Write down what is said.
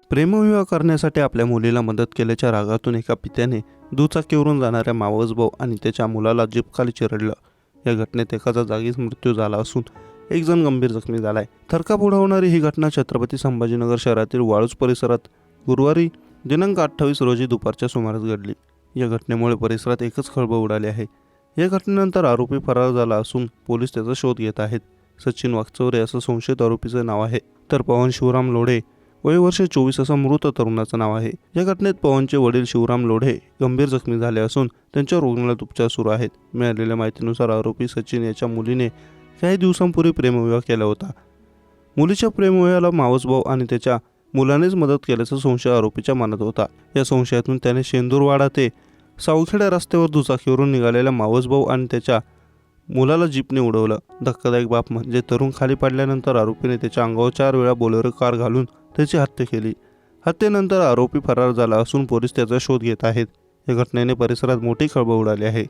प्रेमविवाह करण्यासाठी आपल्या मुलीला मदत केल्याच्या रागातून एका पित्याने दुचाकीवरून जाणाऱ्या मावसभाऊ आणि त्याच्या मुलाला जीपखाली चिरडलं. या घटनेत एकाचा जागीच मृत्यू झाला असून एक जण गंभीर जखमी झालाय. थरकाप उडवणारी ही घटना छत्रपती संभाजीनगर शहरातील वाळूज परिसरात गुरुवारी दिनांक 28 रोजी दुपारच्या सुमारास घडली. या घटनेमुळे परिसरात एकच खळबळ उडाली आहे. या घटनेनंतर आरोपी फरार झाला असून पोलीस त्याचा शोध घेत आहेत. सचिन वाकचौरे असं संशयित आरोपीचं नाव आहे, तर पवन शिवराम लोढे वय वर्ष 24 असं मृत तरुणाचं नाव आहे. या घटनेत पवनचे वडील शिवराम लोढे गंभीर जखमी झाले असून त्यांच्या रुग्णालयात उपचार सुरू आहेत. मिळालेल्या माहितीनुसार आरोपी सचिन याच्या मुलीने काही दिवसांपूर्वी प्रेमविवाह केला होता. मुलीच्या प्रेमविवाहाला मावसभाऊ आणि त्याच्या मुलानेच मदत केल्याचा संशय आरोपीच्या मनात होता. या संशयातून त्याने शेंदूरवाडा ते सावखेडा रस्त्यावर दुचाकीवरून निघालेल्या मावसभाऊ आणि त्याच्या मुलाला जीपने उडवलं. धक्कादायक बाब म्हणजे तरुण खाली पडल्यानंतर आरोपीने त्याच्या अंगावर 4 वेळा बोलेरो कार घालून त्याची हत्या केली. हत्येनंतर आरोपी फरार झाला असून पोलीस त्याचा शोध घेत आहेत. या घटनेने परिसरात मोठी खळबळ उडाली आहे.